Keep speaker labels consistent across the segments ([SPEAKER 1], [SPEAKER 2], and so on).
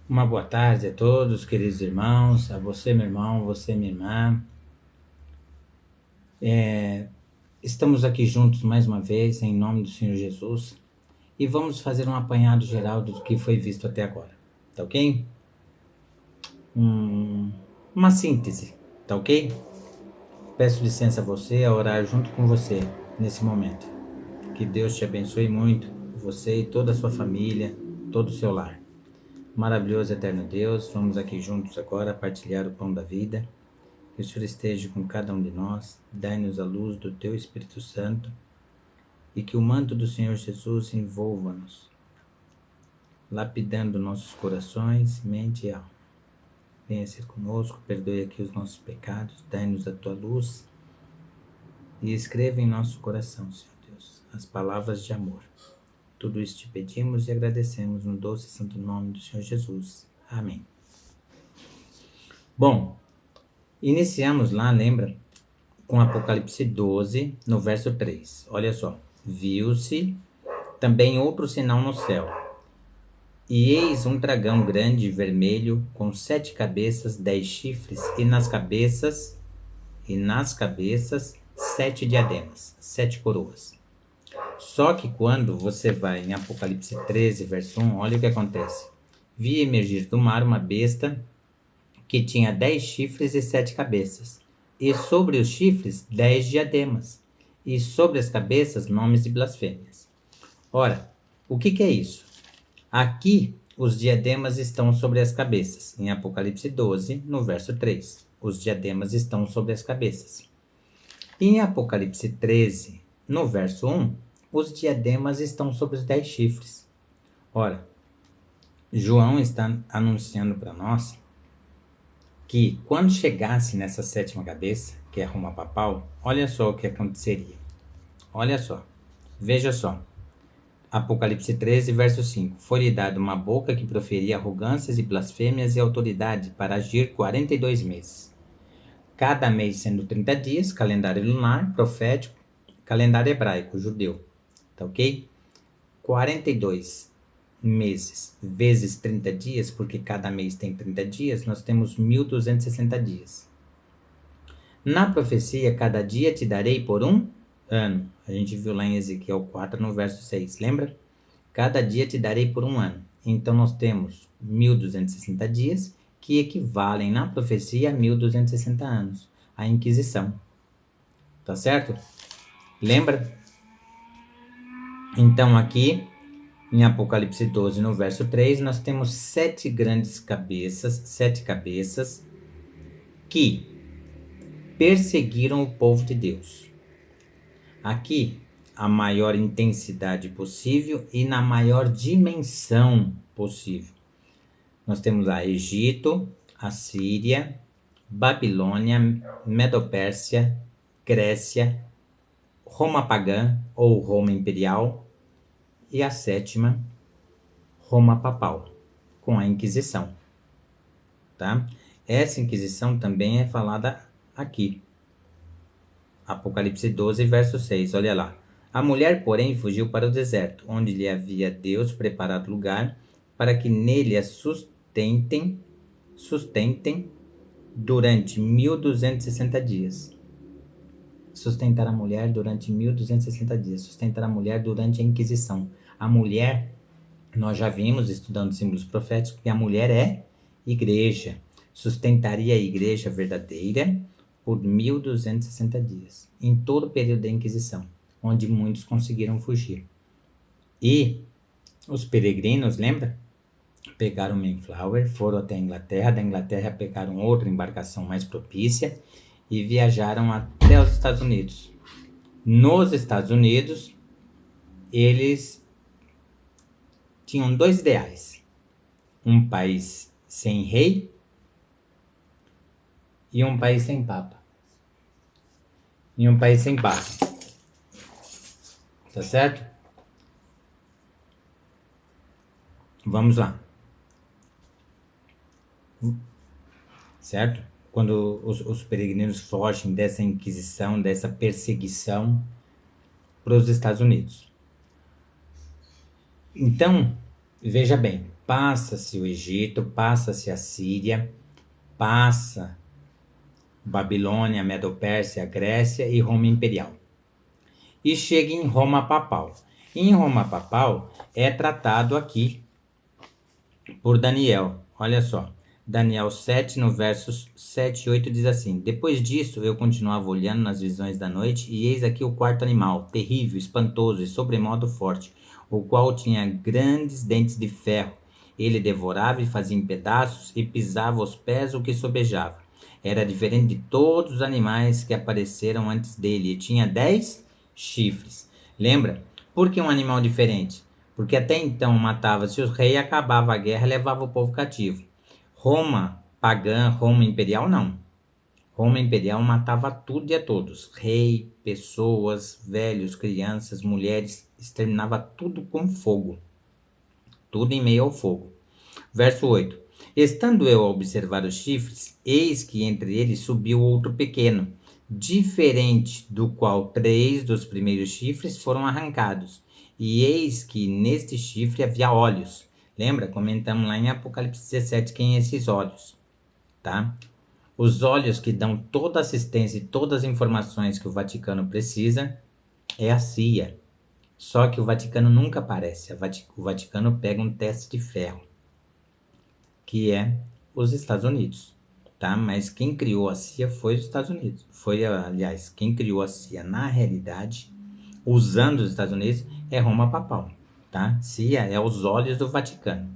[SPEAKER 1] Uma boa tarde a todos, queridos irmãos, a você, meu irmão, você, minha irmã. Estamos aqui juntos mais uma vez, em nome do Senhor Jesus, e vamos fazer um apanhado geral do que foi visto até agora, tá ok? Uma síntese, tá ok? Peço licença a você a orar junto com você nesse momento. Que Deus te abençoe muito, você e toda a sua família, todo o seu lar. Maravilhoso eterno Deus, vamos aqui juntos agora partilhar o pão da vida. Que o Senhor esteja com cada um de nós, dai-nos a luz do Teu Espírito Santo e que o manto do Senhor Jesus envolva-nos, lapidando nossos corações, mente e alma. Venha ser conosco, perdoe aqui os nossos pecados, dai-nos a Tua luz e escreva em nosso coração, Senhor Deus, as palavras de amor. Tudo isso te pedimos e agradecemos no doce e santo nome do Senhor Jesus. Amém. Bom, iniciamos lá, lembra? Com Apocalipse 12, no verso 3. Olha só. Viu-se também outro sinal no céu. E eis um dragão grande e vermelho, com 7 cabeças, 10 chifres, e nas cabeças 7 diademas, 7 coroas. Só que quando você vai em Apocalipse 13, verso 1, olha o que acontece. Vi emergir do mar uma besta que tinha 10 chifres e 7 cabeças, e sobre os chifres 10 diademas, e sobre as cabeças nomes de blasfêmias. Ora, o que é isso? Aqui os diademas estão sobre as cabeças, em Apocalipse 12, no verso 3. Os diademas estão sobre as cabeças. Em Apocalipse 13, no verso 1, os diademas estão sobre os 10 chifres. Ora, João está anunciando para nós que quando chegasse nessa sétima cabeça, que é a Roma Papal, olha só o que aconteceria. Olha só, veja só. Apocalipse 13, verso 5. Foi-lhe dada uma boca que proferia arrogâncias e blasfêmias e autoridade para agir 42 meses. Cada mês sendo 30 dias, calendário lunar, profético, calendário hebraico, judeu. Tá ok? 42 meses vezes 30 dias, porque cada mês tem 30 dias, nós temos 1260 dias. Na profecia, cada dia te darei por um ano. A gente viu lá em Ezequiel 4, no verso 6, lembra? Cada dia te darei por um ano. Então nós temos 1260 dias, que equivalem na profecia a 1260 anos. A Inquisição. Tá certo? Lembra? Então aqui, em Apocalipse 12, no verso 3, nós temos 7 cabeças que perseguiram o povo de Deus. Aqui, a maior intensidade possível e na maior dimensão possível. Nós temos a Egito, a Síria, Babilônia, Medopérsia, Grécia, Roma pagã ou Roma imperial e a sétima, Roma papal, com a Inquisição. Tá? Essa Inquisição também é falada aqui. Apocalipse 12, verso 6, olha lá. A mulher, porém, fugiu para o deserto, onde lhe havia Deus preparado lugar para que nele a sustentem durante 1260 dias. Sustentar a mulher durante 1260 dias. Sustentar a mulher durante a Inquisição. A mulher, nós já vimos estudando símbolos proféticos, que a mulher é igreja. Sustentaria a igreja verdadeira por 1260 dias, em todo o período da Inquisição, onde muitos conseguiram fugir. E os peregrinos, lembra? Pegaram o Mayflower, foram até a Inglaterra, da Inglaterra pegaram outra embarcação mais propícia e viajaram até os Estados Unidos. Nos Estados Unidos, eles tinham 2 ideais. Um país sem rei e um país sem papa. E um país sem papa. Tá certo? Vamos lá. Certo? Quando os peregrinos fogem dessa Inquisição, dessa perseguição para os Estados Unidos. Então, Veja bem, passa-se o Egito, passa-se a Síria, passa Babilônia, Medo-Pérsia, Grécia e Roma Imperial. E chega em Roma Papal. Em Roma Papal é tratado aqui por Daniel. Olha só, Daniel 7, no versos 7 e 8 diz assim: Depois disso eu continuava olhando nas visões da noite, e eis aqui o quarto animal, terrível, espantoso e sobremodo forte, o qual tinha grandes dentes de ferro. Ele devorava e fazia em pedaços e pisava aos pés o que sobejava. Era diferente de todos os animais que apareceram antes dele, e tinha 10 chifres. Lembra? Por que um animal diferente? Porque até então matava-se os reis, acabava a guerra e levava o povo cativo. Roma pagã, Roma imperial, não. Roma imperial matava tudo e a todos. Rei, pessoas, velhos, crianças, mulheres, exterminava tudo com fogo. Tudo em meio ao fogo. Verso 8. Estando eu a observar os chifres, eis que entre eles subiu outro pequeno, diferente do qual 3 dos primeiros chifres foram arrancados. E eis que neste chifre havia olhos. Lembra? Comentamos lá em Apocalipse 17 quem é esses olhos, tá? Os olhos que dão toda a assistência e todas as informações que o Vaticano precisa é a CIA. Só que o Vaticano nunca aparece. O Vaticano pega um teste de ferro, que é os Estados Unidos, tá? Mas quem criou a CIA foi os Estados Unidos. Aliás, quem criou a CIA na realidade, usando os Estados Unidos, é Roma Papal, tá? CIA é os olhos do Vaticano.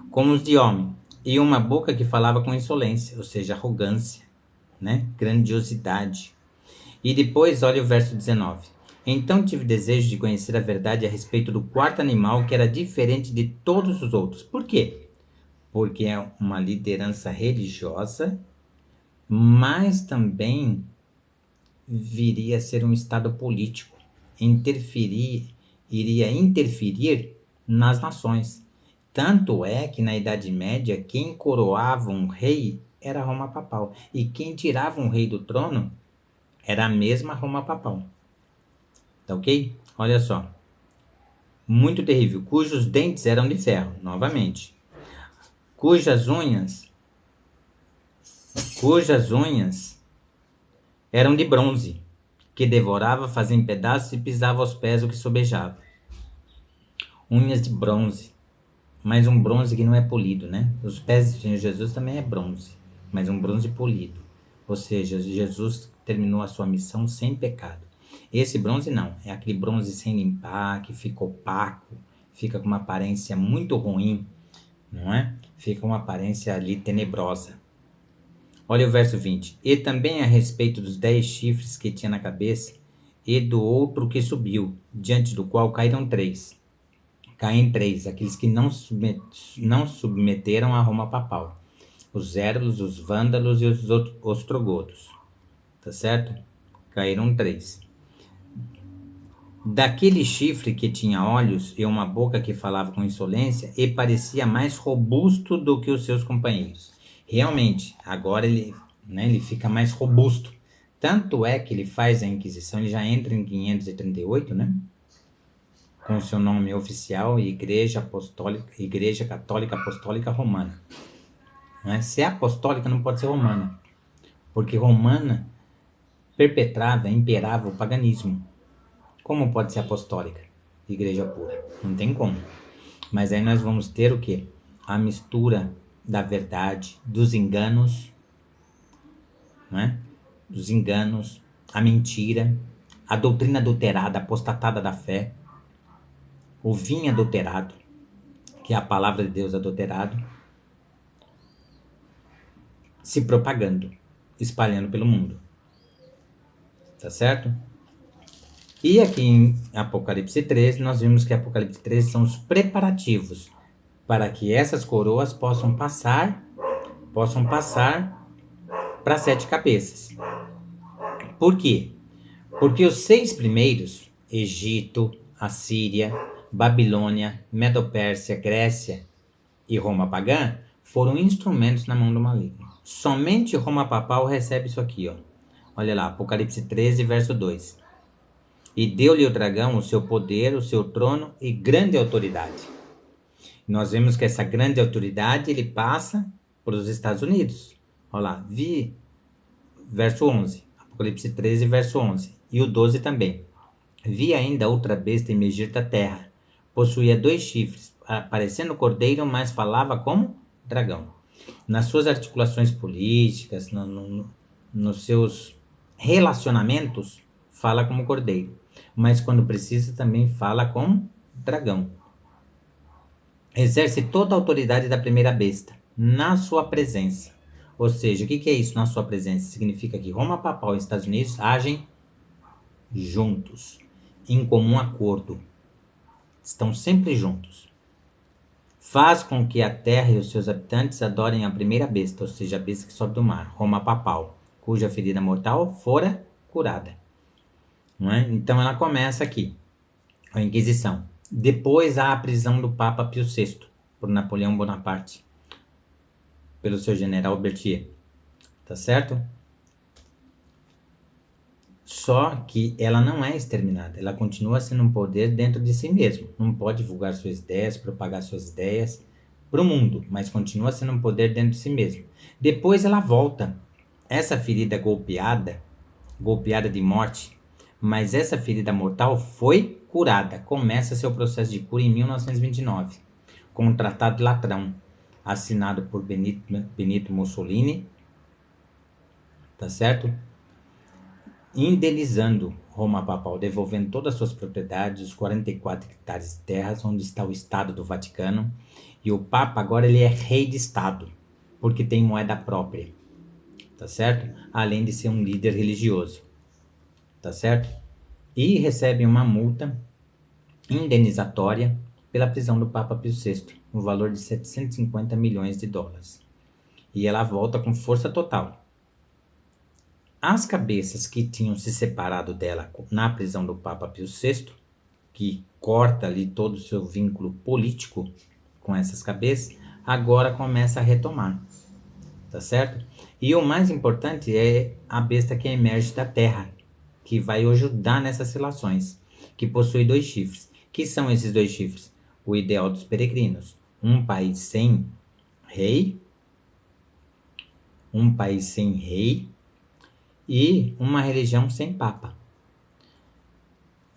[SPEAKER 1] Como os de homem, e uma boca que falava com insolência, ou seja, arrogância, né? Grandiosidade. E depois, olha o verso 19. Então tive desejo de conhecer a verdade a respeito do quarto animal, que era diferente de todos os outros. Por quê? Porque é uma liderança religiosa, mas também viria a ser um estado político. Iria interferir nas nações. Tanto é que na Idade Média, quem coroava um rei era Roma Papal. E quem tirava um rei do trono era a mesma Roma Papal. Tá ok? Olha só. Muito terrível. Cujos dentes eram de ferro, novamente. Cujas unhas eram de bronze, que devorava, fazia em pedaços e pisava aos pés o que sobejava. Unhas de bronze, mas um bronze que não é polido, né? Os pés do Senhor Jesus também é bronze, mas um bronze polido. Ou seja, Jesus terminou a sua missão sem pecado. Esse bronze não, é aquele bronze sem limpar, que fica opaco, fica com uma aparência muito ruim, não é? Fica uma aparência ali tenebrosa. Olha o verso 20. E também a respeito dos 10 chifres que tinha na cabeça, e do outro que subiu, diante do qual caíram 3. Caem 3, aqueles que não submeteram a Roma Papal. Os Érulos, os Vândalos e os Ostrogodos. Tá certo? Caíram 3. Daquele chifre que tinha olhos e uma boca que falava com insolência, e parecia mais robusto do que os seus companheiros. Realmente, agora ele fica mais robusto. Tanto é que ele faz a Inquisição, ele já entra em 538, né? Com seu nome oficial, Igreja Católica Apostólica Romana. Né? Se é apostólica, não pode ser romana. Porque romana perpetrava, imperava o paganismo. Como pode ser apostólica? Igreja pura. Não tem como. Mas aí nós vamos ter o quê? A mistura da verdade, dos enganos, né? Dos enganos, a mentira, a doutrina adulterada, apostatada da fé, o vinho adulterado, que é a palavra de Deus adulterado, se propagando, espalhando pelo mundo. Tá certo? E aqui em Apocalipse 13, nós vimos que Apocalipse 13 são os preparativos para que essas coroas possam passar para 7 cabeças. Por quê? Porque os 6 primeiros, Egito, Assíria, Babilônia, Medo-Pérsia, Grécia e Roma pagã, foram instrumentos na mão do maligno. Somente Roma papal recebe isso aqui, ó. Olha lá, Apocalipse 13, verso 2. E deu-lhe o dragão o seu poder, o seu trono e grande autoridade. Nós vemos que essa grande autoridade ele passa para os Estados Unidos. Olha lá, verso 11, Apocalipse 13, verso 11, e o 12 também. Vi ainda outra besta emergir da terra. Possuía 2 chifres, parecendo cordeiro, mas falava como dragão. Nas suas articulações políticas, nos seus relacionamentos, fala como cordeiro. Mas quando precisa também fala como dragão. Exerce toda a autoridade da primeira besta na sua presença. Ou seja, o que é isso na sua presença? Significa que Roma Papal e Estados Unidos agem juntos, em comum acordo. Estão sempre juntos. Faz com que a terra e os seus habitantes adorem a primeira besta, ou seja, a besta que sobe do mar, Roma Papal, cuja ferida mortal fora curada. Não é? Então ela começa aqui, a Inquisição. Depois há a prisão do Papa Pio VI, por Napoleão Bonaparte, pelo seu general Berthier. Tá certo? Só que ela não é exterminada, ela continua sendo um poder dentro de si mesmo. Não pode divulgar suas ideias, propagar suas ideias para o mundo, mas continua sendo um poder dentro de si mesmo. Depois ela volta. Essa ferida golpeada de morte, mas essa ferida mortal foi curada. Começa seu processo de cura em 1929, com o Tratado de Latrão, assinado por Benito Mussolini, tá certo? Indenizando Roma Papal, devolvendo todas as suas propriedades, os 44 hectares de terras onde está o Estado do Vaticano. E o Papa agora ele é rei de Estado, porque tem moeda própria, tá certo? Além de ser um líder religioso, tá certo? E recebe uma multa indenizatória pela prisão do Papa Pio VI, no valor de 750 milhões de dólares. E ela volta com força total. As cabeças que tinham se separado dela na prisão do Papa Pio VI, que corta ali todo o seu vínculo político com essas cabeças, agora começa a retomar, tá certo? E o mais importante é a besta que emerge da terra, que vai ajudar nessas relações, que possui 2 chifres. Que são esses 2 chifres? O ideal dos peregrinos, um país sem rei e uma religião sem papa.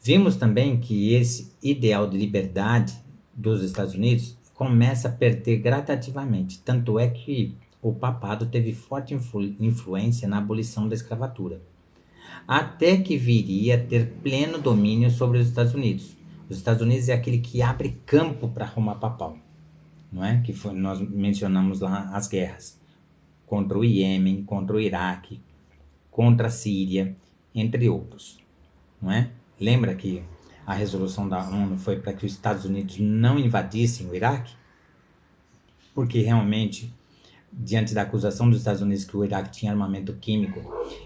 [SPEAKER 1] Vimos também que esse ideal de liberdade dos Estados Unidos começa a perder gradativamente, tanto é que o papado teve forte influência na abolição da escravatura, até que viria a ter pleno domínio sobre os Estados Unidos. Os Estados Unidos é aquele que abre campo para Roma Papal, não é? Nós mencionamos lá as guerras contra o Iêmen, contra o Iraque, contra a Síria, entre outros, não é? Lembra que a resolução da ONU foi para que os Estados Unidos não invadissem o Iraque? Porque realmente, diante da acusação dos Estados Unidos que o Iraque tinha armamento químico,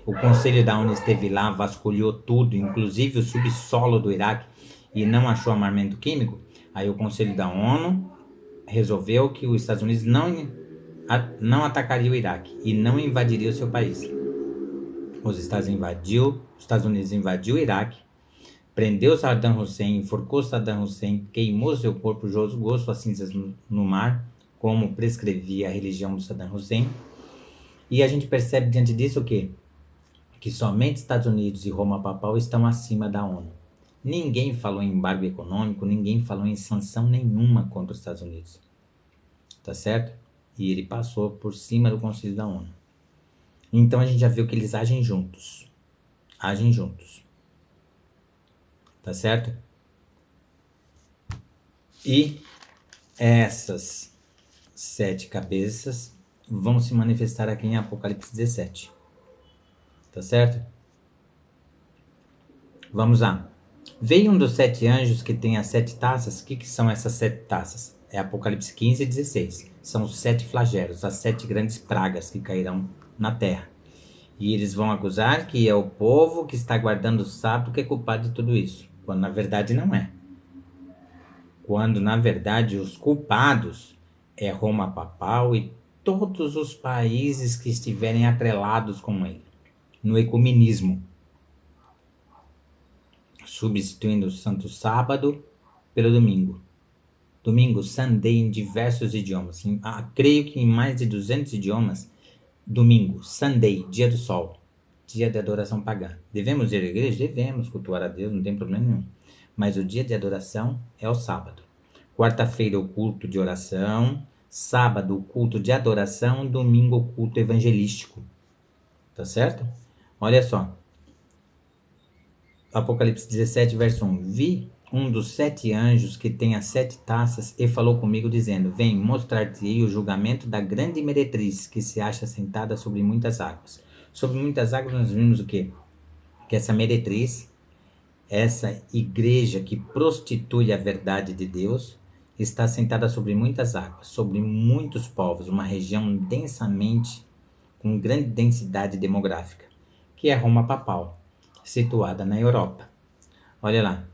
[SPEAKER 1] o Conselho da ONU esteve lá, vasculhou tudo, inclusive o subsolo do Iraque, e não achou armamento químico. Aí o Conselho da ONU resolveu que os Estados Unidos não atacaria o Iraque e não invadiria o seu país. Os Estados Unidos invadiu o Iraque, prendeu Saddam Hussein, enforcou Saddam Hussein, queimou seu corpo, jogou suas cinzas no mar, como prescrevia a religião do Saddam Hussein. E a gente percebe diante disso o quê? Que somente Estados Unidos e Roma Papal estão acima da ONU. Ninguém falou em embargo econômico, ninguém falou em sanção nenhuma contra os Estados Unidos. Tá certo? E ele passou por cima do Conselho da ONU. Então a gente já viu que eles agem juntos. Agem juntos. Tá certo? E essas 7 cabeças vão se manifestar aqui em Apocalipse 17. Tá certo? Vamos lá. Veio um dos 7 anjos que tem as 7 taças. O que são essas 7 taças? É Apocalipse 15 e 16. São os 7 flagelos, as 7 grandes pragas que cairão na terra. E eles vão acusar que é o povo que está guardando o sábado que é culpado de tudo isso. Quando na verdade não é. Quando na verdade os culpados é Roma Papal e todos os países que estiverem atrelados com ele. No ecumenismo. substituindo o santo sábado pelo domingo. Domingo, Sunday, em diversos idiomas. Creio que em mais de 200 idiomas. Domingo, Sunday, dia do sol, dia de adoração pagã. Devemos ir à igreja? Devemos cultuar a Deus, não tem problema nenhum. Mas o dia de adoração é o sábado. Quarta-feira, o culto de oração. Sábado, o culto de adoração. Domingo, o culto evangelístico. Tá certo? Olha só. Apocalipse 17, verso 1. Vi um dos 7 anjos que tem as 7 taças e falou comigo dizendo: Vem, mostrar-te-ei o julgamento da grande meretriz que se acha sentada sobre muitas águas. Sobre muitas águas nós vimos o quê? Que essa meretriz, essa igreja que prostitui a verdade de Deus, está sentada sobre muitas águas, sobre muitos povos, uma região densamente, com grande densidade demográfica, que é Roma Papal, situada na Europa. Olha lá.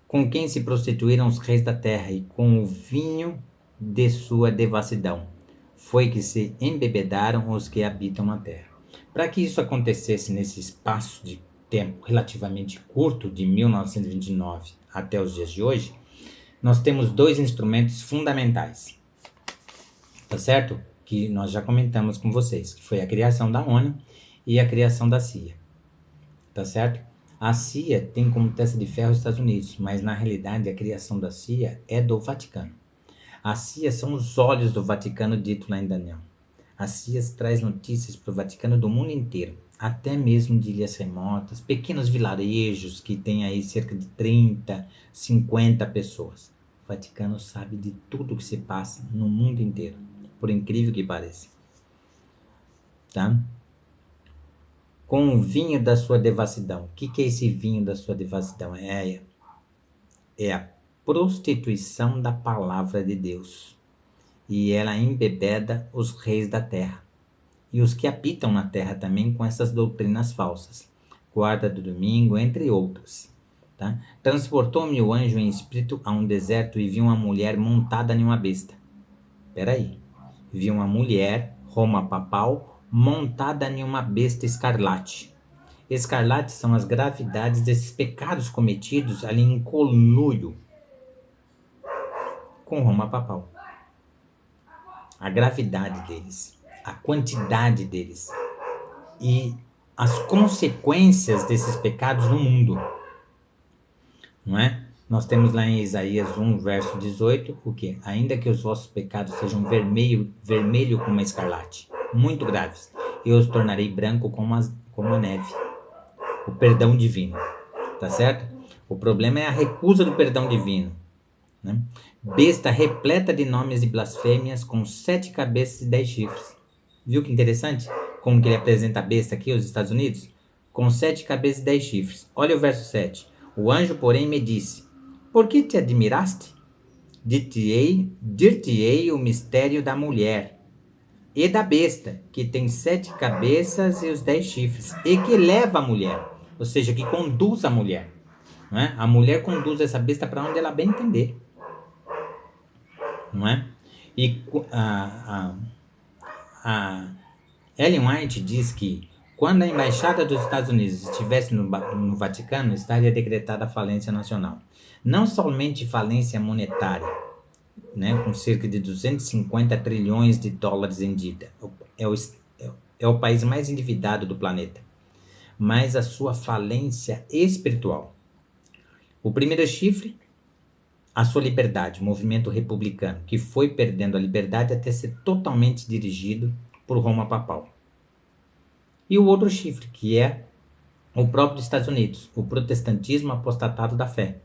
[SPEAKER 1] Com quem se prostituíram os reis da terra e com o vinho de sua devassidão. Foi que se embebedaram os que habitam na terra. Para que isso acontecesse nesse espaço de tempo relativamente curto, de 1929 até os dias de hoje, nós temos 2 instrumentos fundamentais. Tá certo? Que nós já comentamos com vocês, que foi a criação da ONU e a criação da CIA. Tá certo? A CIA tem como testa de ferro os Estados Unidos, mas na realidade a criação da CIA é do Vaticano. A CIA são os olhos do Vaticano, dito lá em Daniel. A CIA traz notícias para o Vaticano do mundo inteiro, até mesmo de ilhas remotas, pequenos vilarejos que tem aí cerca de 30, 50 pessoas. O Vaticano sabe de tudo que se passa no mundo inteiro, por incrível que pareça. Tá? Com o vinho da sua devassidão. O que é esse vinho da sua devassidão? É a prostituição da palavra de Deus. E ela embebeda os reis da terra. E os que habitam na terra também com essas doutrinas falsas. Guarda do domingo, entre outras. Tá? Transportou-me o anjo em espírito a um deserto e vi uma mulher montada em uma besta. Peraí. Vi uma mulher, Roma Papal, montada em uma besta escarlate. Escarlate são as gravidades desses pecados cometidos ali em conluio com Roma Papal. A gravidade deles, a quantidade deles e as consequências desses pecados no mundo. Não é? Nós temos lá em Isaías 1, verso 18, o quê? Ainda que os vossos pecados sejam vermelho como a escarlate, muito graves, eu os tornarei branco como a neve. O perdão divino, tá certo? O problema é a recusa do perdão divino. Né? Besta repleta de nomes e blasfêmias, com 7 cabeças e 10 chifres. Viu que interessante? Como que ele apresenta a besta aqui, os Estados Unidos? Com 7 cabeças e 10 chifres. Olha o verso 7. O anjo, porém, me disse: Por que te admiraste? Dir-te-ei o mistério da mulher e da besta, que tem 7 cabeças e os 10 chifres, e que leva a mulher, ou seja, que conduz a mulher. Não é? A mulher conduz essa besta para onde ela bem entender. Não é? E a Ellen White diz que quando a embaixada dos Estados Unidos estivesse no Vaticano, estaria decretada a falência nacional. Não somente falência monetária, né, com cerca de 250 trilhões de dólares em dívida. É o país mais endividado do planeta. Mas a sua falência espiritual. O primeiro chifre, a sua liberdade, o movimento republicano, que foi perdendo a liberdade até ser totalmente dirigido por Roma Papal. E o outro chifre, que é o próprio Estados Unidos, o protestantismo apostatado da fé,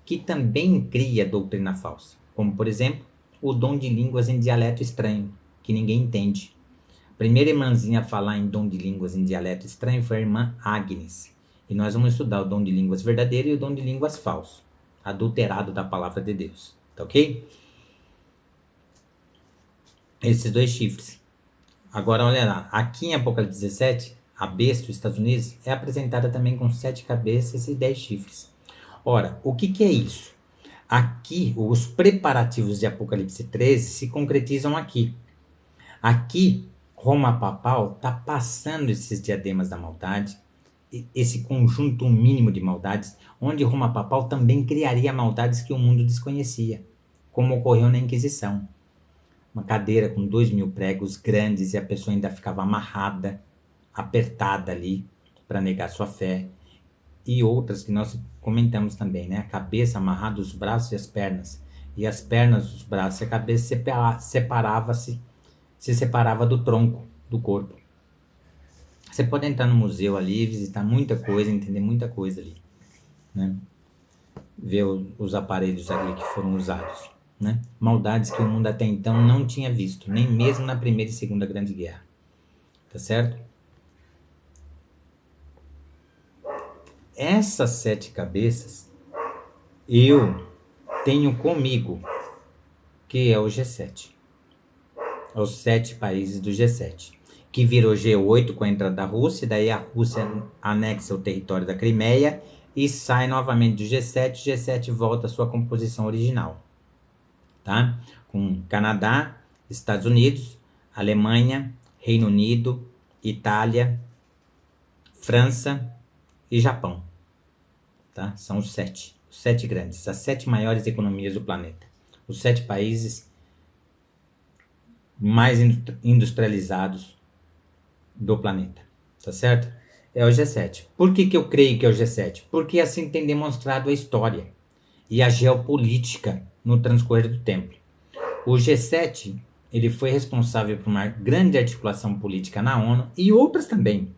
[SPEAKER 1] que também cria doutrina falsa, como, por exemplo, o dom de línguas em dialeto estranho, que ninguém entende. A primeira irmãzinha a falar em dom de línguas em dialeto estranho foi a irmã Agnes. E nós vamos estudar o dom de línguas verdadeiro e o dom de línguas falso, adulterado da palavra de Deus. Tá ok? Esses 2 chifres. Agora, olha lá. Aqui em Apocalipse 17, a besta dos Estados Unidos é apresentada também com 7 cabeças e 10 chifres. Ora, o que é isso? Aqui, os preparativos de Apocalipse 13 se concretizam aqui. Aqui, Roma Papal está passando esses diademas da maldade, esse conjunto mínimo de maldades, onde Roma Papal também criaria maldades que o mundo desconhecia, como ocorreu na Inquisição. Uma cadeira com 2.000 pregos grandes e a pessoa ainda ficava amarrada, apertada ali para negar sua fé. E outras que nós comentamos também, né? A cabeça amarrada, os braços e as pernas. E as pernas, os braços e a cabeça se separava do tronco, do corpo. Você pode entrar no museu ali, visitar muita coisa, entender muita coisa ali, né? Ver os aparelhos ali que foram usados, né? Maldades que o mundo até então não tinha visto, nem mesmo na Primeira e Segunda Grande Guerra. Tá certo? Essas 7 cabeças eu tenho comigo, que é o G7. Os 7 países do G7, que virou G8 com a entrada da Rússia, daí a Rússia anexa o território da Crimeia e sai novamente do G7, o G7 volta à sua composição original, tá? Com Canadá, Estados Unidos, Alemanha, Reino Unido, Itália, França e Japão, tá? São os 7 grandes, as 7 maiores economias do planeta, os 7 países mais industrializados do planeta, tá certo? É o G7. Por que eu creio que é o G7? Porque assim tem demonstrado a história e a geopolítica no transcorrer do tempo. O G7, ele foi responsável por uma grande articulação política na ONU e outras também,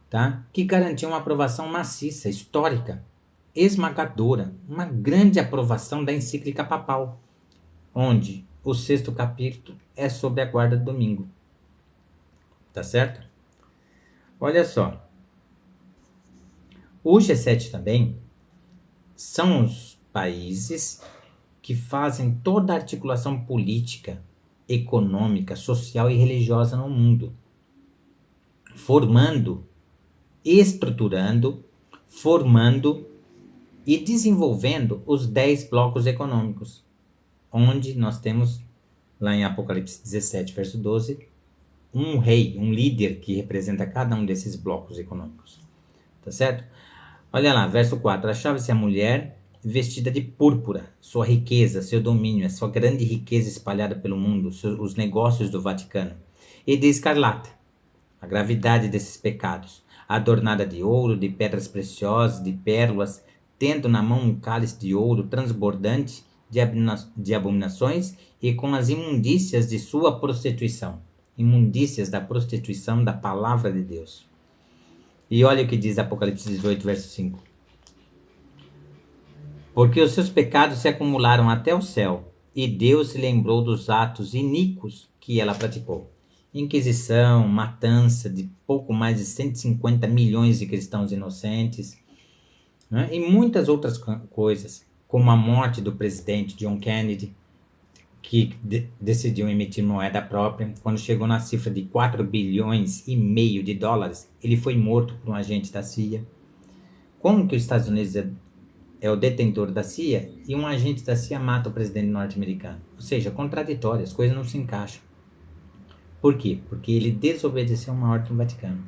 [SPEAKER 1] tá? Que garantiam uma aprovação maciça, histórica, esmagadora, uma grande aprovação da encíclica papal, onde o 6º capítulo é sobre a guarda do domingo. Tá certo? Olha só. O G7 também são os países que fazem toda a articulação política, econômica, social e religiosa no mundo, formando, estruturando, formando e desenvolvendo os 10 blocos econômicos, onde nós temos, lá em Apocalipse 17, verso 12, um rei, um líder que representa cada um desses blocos econômicos. Tá certo? Olha lá, verso 4. Achava-se a mulher vestida de púrpura, sua riqueza, seu domínio, a sua grande riqueza espalhada pelo mundo, os negócios do Vaticano, e de escarlata, a gravidade desses pecados, adornada de ouro, de pedras preciosas, de pérolas, tendo na mão um cálice de ouro transbordante de abominações e com as imundícias de sua prostituição. Imundícias da prostituição da palavra de Deus. E olha o que diz Apocalipse 18, verso 5. Porque os seus pecados se acumularam até o céu, e Deus se lembrou dos atos iníquos que ela praticou. Inquisição, matança de pouco mais de 150 milhões de cristãos inocentes, né? E muitas outras coisas, como a morte do presidente John Kennedy, que decidiu emitir moeda própria. Quando chegou na cifra de 4,5 bilhões de dólares, ele foi morto por um agente da CIA. Como que os Estados Unidos é o detentor da CIA e um agente da CIA mata o presidente norte-americano? Ou seja, contraditório, as coisas não se encaixam. Por quê? Porque ele desobedeceu uma ordem do Vaticano.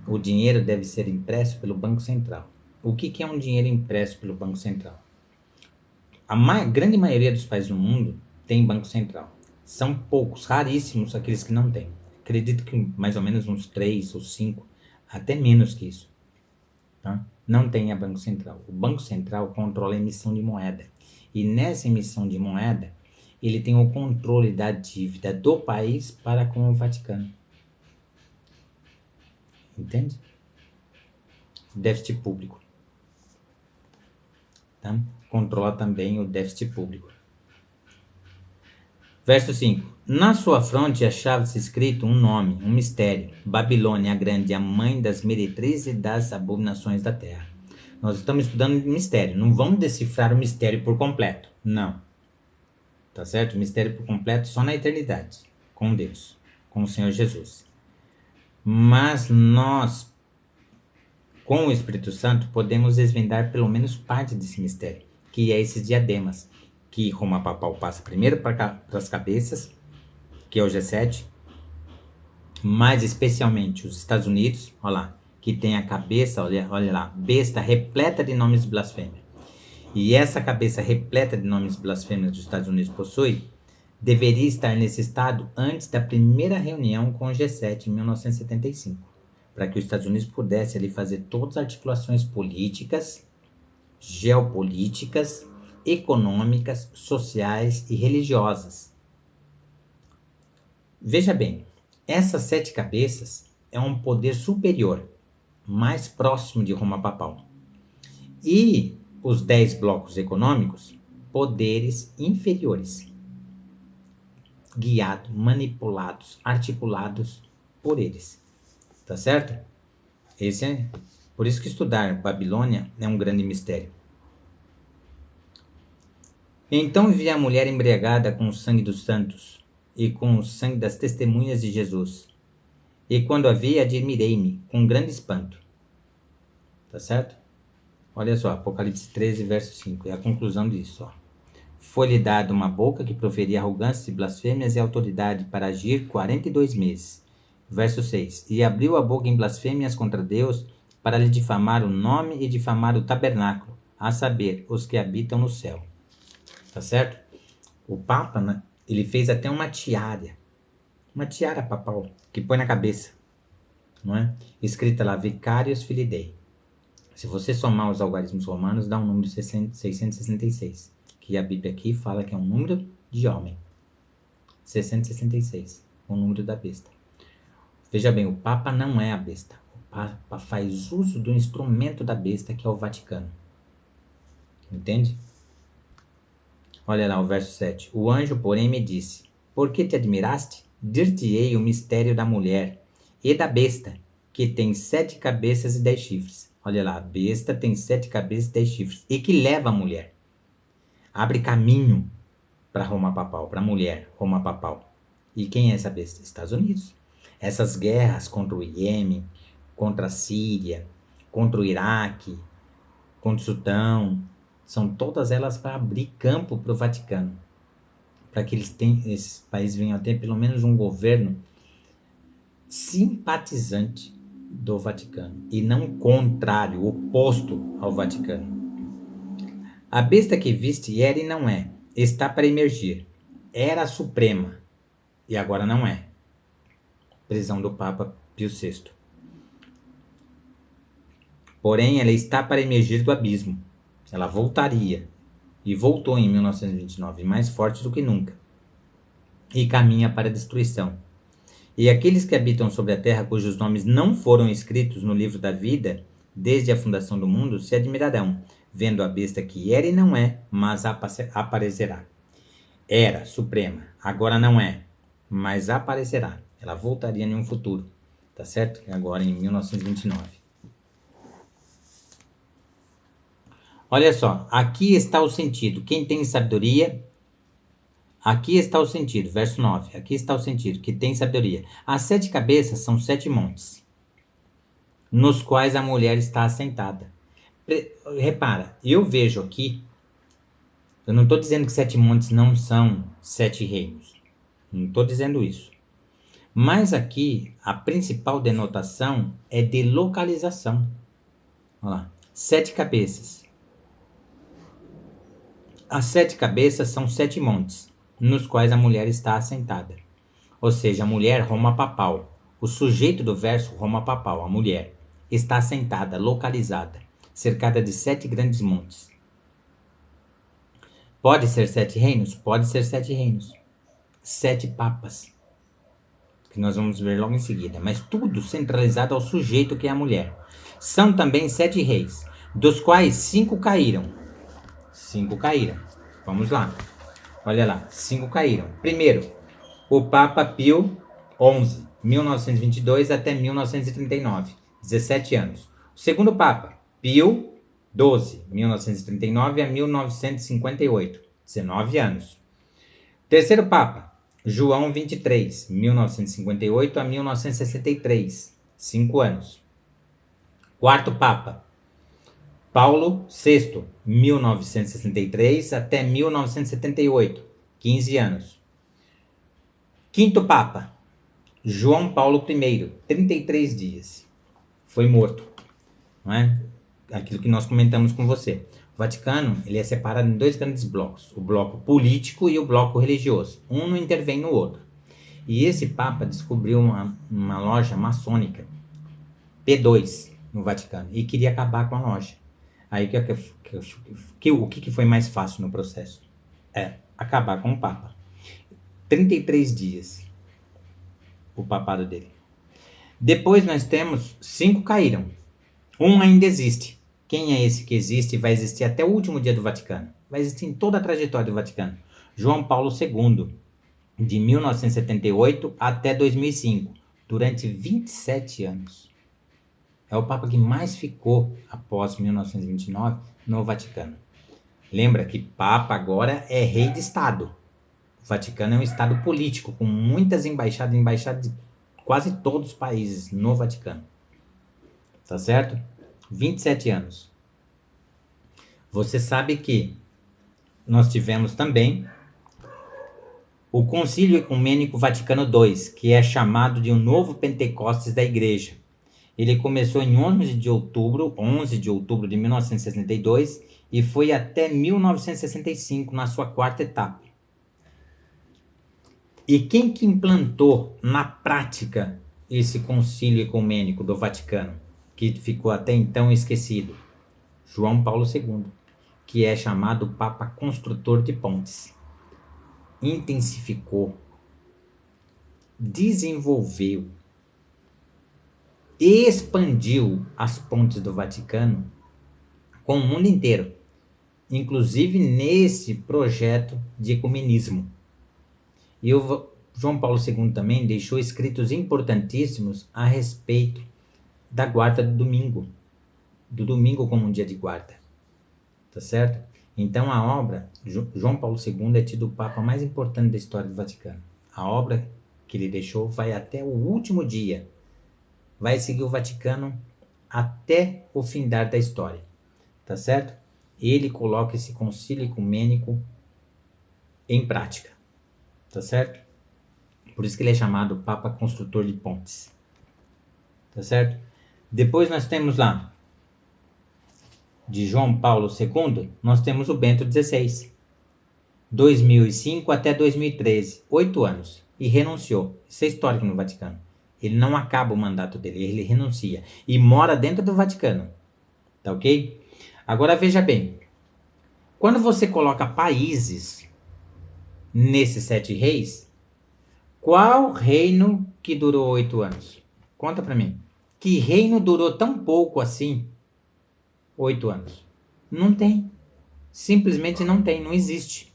[SPEAKER 1] O dinheiro deve ser impresso pelo Banco Central. O que é um dinheiro impresso pelo Banco Central? A grande maioria dos países do mundo tem Banco Central. São poucos, raríssimos aqueles que não têm. Acredito que mais ou menos uns 3 ou 5, até menos que isso, tá? Não tem a Banco Central. O Banco Central controla a emissão de moeda. E nessa emissão de moeda, ele tem o controle da dívida do país para com o Vaticano. Entende? Déficit público. Tá? Controla também o déficit público. Verso 5. Na sua fronte achava-se escrito um nome, um mistério. Babilônia a grande, a mãe das meretrizes e das abominações da terra. Nós estamos estudando mistério. Não vamos decifrar o mistério por completo. Não. Tá certo? O mistério por completo só na eternidade. Com Deus. Com o Senhor Jesus. Mas nós, com o Espírito Santo, podemos desvendar pelo menos parte desse mistério. Que é esses diademas. Que Roma Papal passa primeiro para as cabeças, que é o G7, mais especialmente os Estados Unidos, olha lá, que tem a cabeça, olha lá, besta repleta de nomes blasfêmios, e essa cabeça repleta de nomes blasfêmios dos Estados Unidos possui, deveria estar nesse estado antes da primeira reunião com o G7 em 1975, para que os Estados Unidos pudessem ali fazer todas as articulações políticas, geopolíticas, econômicas, sociais e religiosas. Veja bem, essas 7 cabeças é um poder superior, mais próximo de Roma Papal. E os 10 blocos econômicos, poderes inferiores, guiados, manipulados, articulados por eles. Tá certo? Por isso que estudar Babilônia é um grande mistério. Então vi a mulher embriagada com o sangue dos santos e com o sangue das testemunhas de Jesus. E quando a vi, admirei-me com grande espanto. Tá certo? Olha só, Apocalipse 13, verso 5. É a conclusão disso. Ó. Foi-lhe dada uma boca que proferia arrogâncias e blasfêmias e autoridade para agir 42 meses. Verso 6. E abriu a boca em blasfêmias contra Deus para lhe difamar o nome e difamar o tabernáculo, a saber, os que habitam no céu. Tá certo? O Papa, né, ele fez até uma tiara papal, que põe na cabeça, não é? Escrita lá, Vicarius Filii Dei. Se você somar os algarismos romanos, dá um número de 666, que a Bíblia aqui fala que é um número de homem. 666, o número da besta. Veja bem, o Papa não é a besta. O Papa faz uso do instrumento da besta, que é o Vaticano. Entende? Olha lá o verso 7. O anjo, porém, me disse: por que te admiraste? Dir-te-ei o mistério da mulher e da besta, que tem 7 cabeças e 10 chifres. Olha lá, a besta tem 7 cabeças e 10 chifres. E que leva a mulher. Abre caminho para Roma Papal, para a mulher, Roma Papal. E quem é essa besta? Estados Unidos. Essas guerras contra o Iêmen, contra a Síria, contra o Iraque, contra o Sudão, são todas elas para abrir campo para o Vaticano. Para que esses países venham a ter pelo menos um governo simpatizante do Vaticano e não contrário, oposto ao Vaticano. A besta que viste era e não é, está para emergir. Era a suprema e agora não é. Prisão do Papa Pio VI. Porém, ela está para emergir do abismo. Ela voltaria. E voltou em 1929, mais forte do que nunca. E caminha para a destruição. E aqueles que habitam sobre a terra, cujos nomes não foram escritos no livro da vida, desde a fundação do mundo, se admirarão, vendo a besta que era e não é, mas aparecerá. Era suprema, agora não é, mas aparecerá. Ela voltaria em um futuro, tá certo? Agora em 1929. Olha só, aqui está o sentido. Quem tem sabedoria, aqui está o sentido, verso 9. Aqui está o sentido, que tem sabedoria. As 7 cabeças são 7 montes, nos quais a mulher está assentada. Repara, eu vejo aqui, eu não estou dizendo que 7 montes não são 7 reinos. Não estou dizendo isso. Mas aqui, a principal denotação é de localização. Olha lá, 7 cabeças. As 7 cabeças são 7 montes, nos quais a mulher está assentada. Ou seja, a mulher, Roma Papal. O sujeito do verso, Roma Papal, a mulher, está assentada, localizada, cercada de 7 grandes montes. Pode ser 7 reinos? Pode ser 7 reinos. 7 papas, que nós vamos ver logo em seguida, mas tudo centralizado ao sujeito que é a mulher. São também 7 reis, dos quais 5 caíram. 5 caíram. Vamos lá. Olha lá, 5 caíram. Primeiro, o Papa Pio XI, 1922 até 1939, 17 anos. O segundo Papa, Pio XII, 1939 a 1958, 19 anos. Terceiro Papa, João 23, 1958 a 1963, 5 anos. Quarto Papa, Paulo VI, 1963 até 1978, 15 anos. Quinto Papa, João Paulo I, 33 dias. foi morto, não é? Aquilo que nós comentamos com você. O Vaticano, ele é separado em dois grandes blocos, o bloco político e o bloco religioso. Um não intervém no outro. E esse Papa descobriu uma loja maçônica, P2, no Vaticano, e queria acabar com a loja. Aí o que foi mais fácil no processo? Acabar com o Papa. 33 dias, o papado dele. Depois nós temos 5 caíram. Um ainda existe. Quem é esse que existe e vai existir até o último dia do Vaticano? Vai existir em toda a trajetória do Vaticano. João Paulo II, de 1978 até 2005, durante 27 anos. É o Papa que mais ficou após 1929 no Vaticano. Lembra que Papa agora é rei de Estado. O Vaticano é um Estado político, com muitas embaixadas de quase todos os países no Vaticano. Tá certo? 27 anos. Você sabe que nós tivemos também o Concílio Ecumênico Vaticano II, que é chamado de um novo Pentecostes da Igreja. Ele começou em 11 de outubro de 1962 e foi até 1965 na sua quarta etapa. E quem que implantou na prática esse Concílio Ecumênico do Vaticano, que ficou até então esquecido? João Paulo II, que é chamado Papa Construtor de Pontes. Intensificou, desenvolveu, expandiu as pontes do Vaticano com o mundo inteiro, inclusive nesse projeto de ecumenismo. E o João Paulo II também deixou escritos importantíssimos a respeito da guarda do domingo como um dia de guarda, tá certo? Então a obra, João Paulo II é tido o Papa mais importante da história do Vaticano. A obra que ele deixou vai até o último dia, vai seguir o Vaticano até o findar da história, tá certo? Ele coloca esse concílio ecumênico em prática, tá certo? Por isso que ele é chamado Papa Construtor de Pontes, tá certo? Depois nós temos lá, de João Paulo II, nós temos o Bento XVI, 2005 até 2013, 8 anos, e renunciou. Isso é histórico no Vaticano. Ele não acaba o mandato dele, ele renuncia e mora dentro do Vaticano, tá ok? Agora veja bem, quando você coloca países nesses 7 reis, qual reino que durou 8 anos? Conta pra mim. Que reino durou tão pouco assim 8 anos? Não tem. Simplesmente não tem, não existe.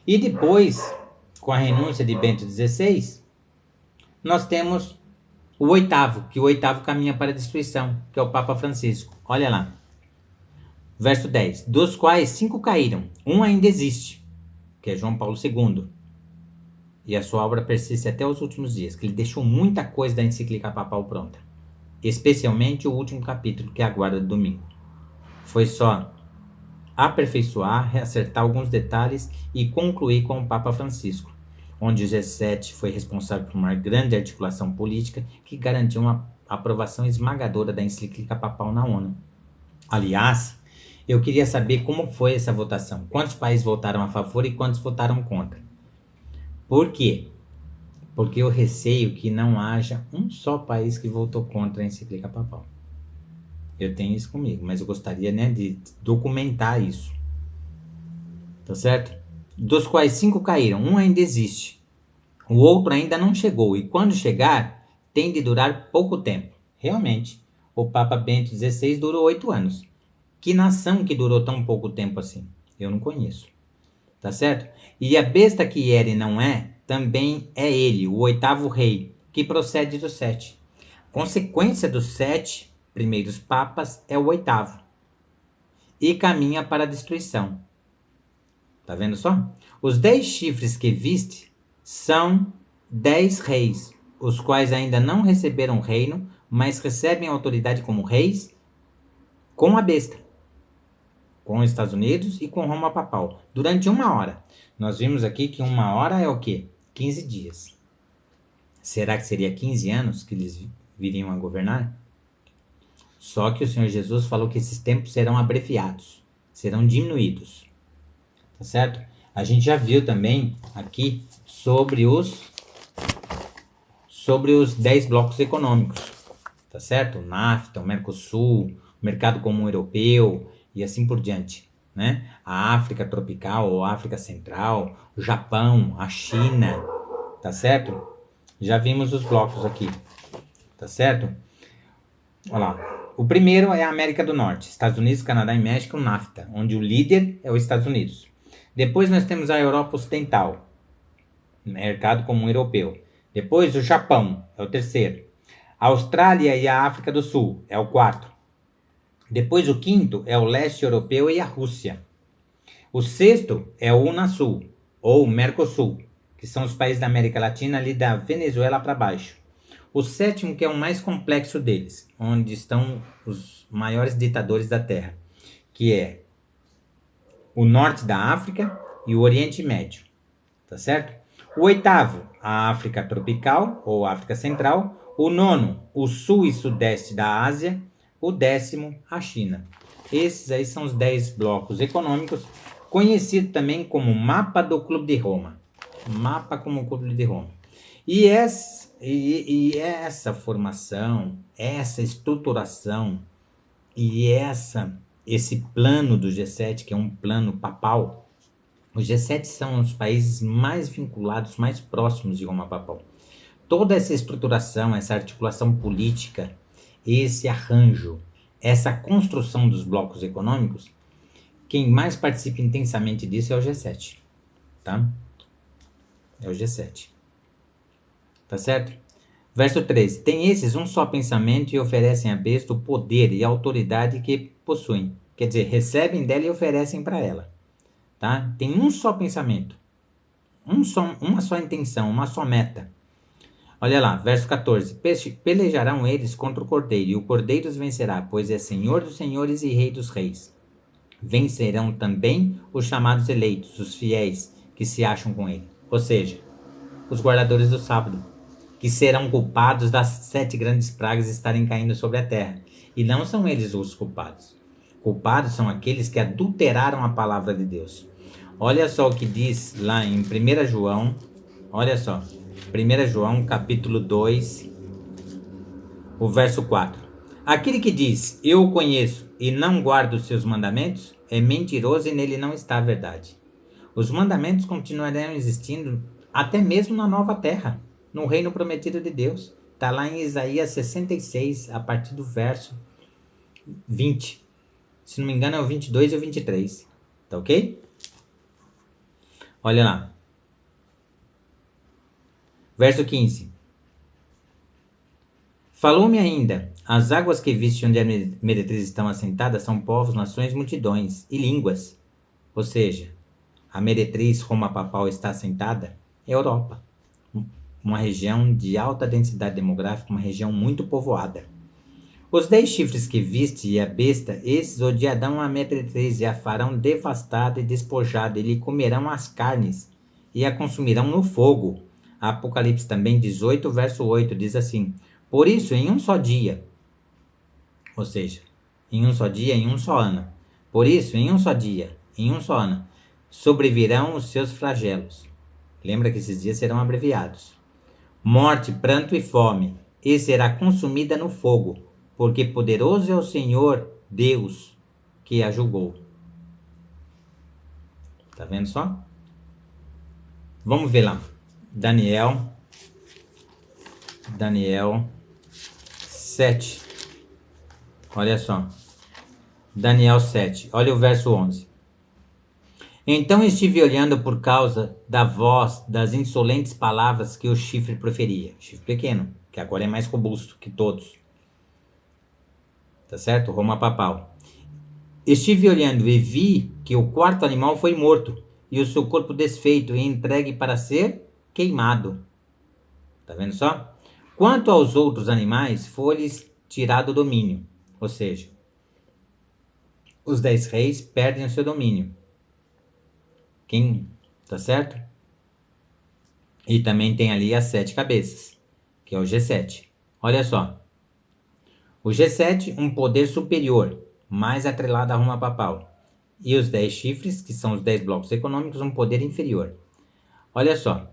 [SPEAKER 1] E depois, com a renúncia de Bento XVI, nós temos o oitavo, que o oitavo caminha para a destruição, que é o Papa Francisco. Olha lá. Verso 10. Dos quais 5 caíram, um ainda existe, que é João Paulo II. E a sua obra persiste até os últimos dias, que ele deixou muita coisa da encíclica papal pronta. Especialmente o último capítulo, que é a guarda do domingo. Foi só aperfeiçoar, reacertar alguns detalhes e concluir com o Papa Francisco, onde o G7 foi responsável por uma grande articulação política que garantiu uma aprovação esmagadora da encíclica papal na ONU. Aliás, eu queria saber como foi essa votação. Quantos países votaram a favor e quantos votaram contra? Por quê? Porque eu receio que não haja um só país que votou contra a encíclica papal. Eu tenho isso comigo, mas eu gostaria, né, de documentar isso. Tá certo? Dos quais 5 caíram, um ainda existe. O outro ainda não chegou, e quando chegar, tem de durar pouco tempo. Realmente, o Papa Bento XVI durou 8 anos. Que nação que durou tão pouco tempo assim? Eu não conheço. Tá certo? E a besta que era e não é, também é ele, o oitavo rei, que procede dos 7. Consequência dos 7 primeiros papas é o oitavo. E caminha para a destruição. Tá vendo só? Os 10 chifres que viste são 10 reis, os quais ainda não receberam reino, mas recebem autoridade como reis com a besta, com os Estados Unidos e com Roma papal, durante 1 hora. Nós vimos aqui que 1 hora é o quê? 15 dias. Será que seria 15 anos que eles viriam a governar? Só que o Senhor Jesus falou que esses tempos serão abreviados, serão diminuídos. Tá certo? A gente já viu também aqui sobre os 10 blocos econômicos. Tá certo? O NAFTA, o Mercosul, o Mercado Comum Europeu e assim por diante. Né? A África tropical ou África Central, o Japão, a China. Tá certo? Já vimos os blocos aqui. Tá certo? Olha lá. O primeiro é a América do Norte, Estados Unidos, Canadá e México, NAFTA, onde o líder é os Estados Unidos. Depois nós temos a Europa Ocidental, Mercado Comum Europeu. Depois o Japão, é o terceiro. A Austrália e a África do Sul, é o quarto. Depois o quinto é o Leste Europeu e a Rússia. O sexto é o Unasul, ou Mercosul, que são os países da América Latina, ali da Venezuela para baixo. O sétimo, que é o mais complexo deles, onde estão os maiores ditadores da Terra, que é o norte da África e o Oriente Médio, tá certo? O oitavo, a África tropical ou África Central. O nono, o sul e sudeste da Ásia. O décimo, a China. Esses aí são os 10 blocos econômicos, conhecido também como Mapa do Clube de Roma. Mapa como Clube de Roma. E essa formação, essa estruturação e esse plano do G7, que é um plano papal, os G7 são os países mais vinculados, mais próximos de Roma Papal. Toda essa estruturação, essa articulação política, esse arranjo, essa construção dos blocos econômicos, quem mais participa intensamente disso é o G7, tá? É o G7. Tá certo? Verso 13. Tem esses um só pensamento e oferecem à besta o poder e a autoridade que possuem. Quer dizer, recebem dela e oferecem para ela. Tá? Tem um só pensamento. Uma só intenção, uma só meta. Olha lá, verso 14. Pelejarão eles contra o cordeiro, e o cordeiro os vencerá, pois é Senhor dos senhores e Rei dos reis. Vencerão também os chamados eleitos, os fiéis, que se acham com ele. Ou seja, os guardadores do sábado, que serão culpados das 7 grandes pragas estarem caindo sobre a terra. E não são eles os culpados. Culpados são aqueles que adulteraram a palavra de Deus. Olha só o que diz lá em 1 João. Olha só. 1 João, capítulo 2, o verso 4. Aquele que diz, eu o conheço e não guarda os seus mandamentos, é mentiroso e nele não está a verdade. Os mandamentos continuarão existindo até mesmo na nova terra, no reino prometido de Deus. Está lá em Isaías 66, a partir do verso 20. Se não me engano é o 22 e o 23. Tá ok? Olha lá. Verso 15. Falou-me ainda, as águas que viste onde as meretrizes estão assentadas são povos, nações, multidões e línguas. Ou seja, a meretriz Roma Papal está assentada é Europa. Uma região de alta densidade demográfica, uma região muito povoada. Os 10 chifres que viste e a besta, esses odiarão a meretriz e a farão devastada e despojada, e lhe comerão as carnes e a consumirão no fogo. Apocalipse também 18, verso 8, diz assim, por isso, em um só dia, ou seja, em um só dia, em um só ano, por isso, em um só dia, em um só ano, sobrevirão os seus flagelos. Lembra que esses dias serão abreviados. Morte, pranto e fome, e será consumida no fogo, porque poderoso é o Senhor Deus que a julgou. Tá vendo só? Vamos ver lá. Daniel 7. Olha só. Daniel 7. Olha o verso 11. Então estive olhando por causa da voz, das insolentes palavras que o chifre proferia. Chifre pequeno, que agora é mais robusto que todos. Tá certo? Roma Papal. Estive olhando e vi que o quarto animal foi morto, e o seu corpo desfeito e entregue para ser queimado. Tá vendo só? Quanto aos outros animais, foi-lhes tirado o domínio. Ou seja, os 10 reis perdem o seu domínio. Tá certo? E também tem ali as 7 cabeças, que é o G7. Olha só. O G7, um poder superior, mais atrelado à Roma papal. E os 10 chifres, que são os 10 blocos econômicos, um poder inferior. Olha só.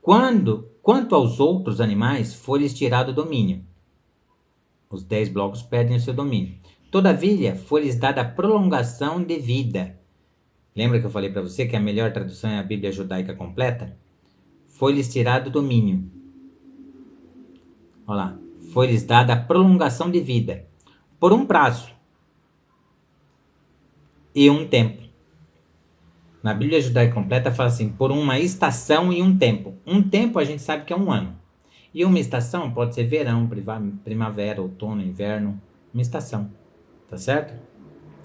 [SPEAKER 1] Quanto aos outros animais, foi-lhes tirado o domínio. Os 10 blocos perdem o seu domínio. Todavia, foi-lhes dada prolongação de vida. Lembra que eu falei para você que a melhor tradução é a Bíblia Judaica completa? Foi-lhes tirado o domínio. Olha lá. Foi-lhes dada a prolongação de vida. Por um prazo. E um tempo. Na Bíblia Judaica completa fala assim, por uma estação e um tempo. Um tempo a gente sabe que é um ano. E uma estação pode ser verão, primavera, outono, inverno. Uma estação. Tá certo?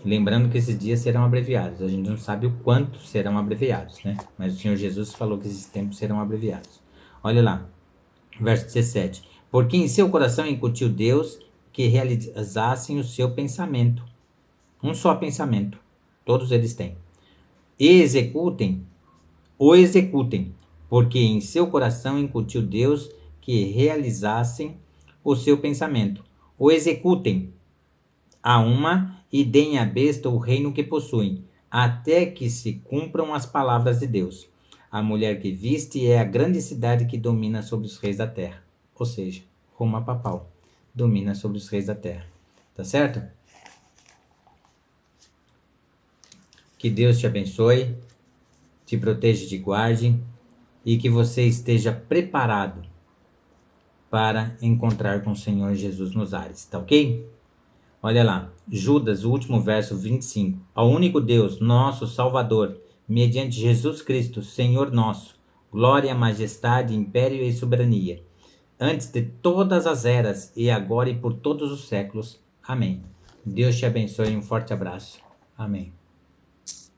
[SPEAKER 1] Lembrando que esses dias serão abreviados. A gente não sabe o quanto serão abreviados, né? Mas o Senhor Jesus falou que esses tempos serão abreviados. Olha lá. Verso 17. Porque em seu coração incutiu Deus que realizassem o seu pensamento. Um só pensamento. Todos eles têm. E o executem, porque em seu coração incutiu Deus que realizassem o seu pensamento. O executem a uma e deem à besta o reino que possuem, até que se cumpram as palavras de Deus. A mulher que viste é a grande cidade que domina sobre os reis da terra. Ou seja, Roma papal domina sobre os reis da terra. Tá certo? Que Deus te abençoe, te proteja e te guarde e que você esteja preparado para encontrar com o Senhor Jesus nos ares, tá ok? Olha lá, Judas, o último verso 25. Ao único Deus, nosso Salvador, mediante Jesus Cristo, Senhor nosso, glória, majestade, império e soberania, antes de todas as eras e agora e por todos os séculos. Amém. Deus te abençoe e um forte abraço. Amém.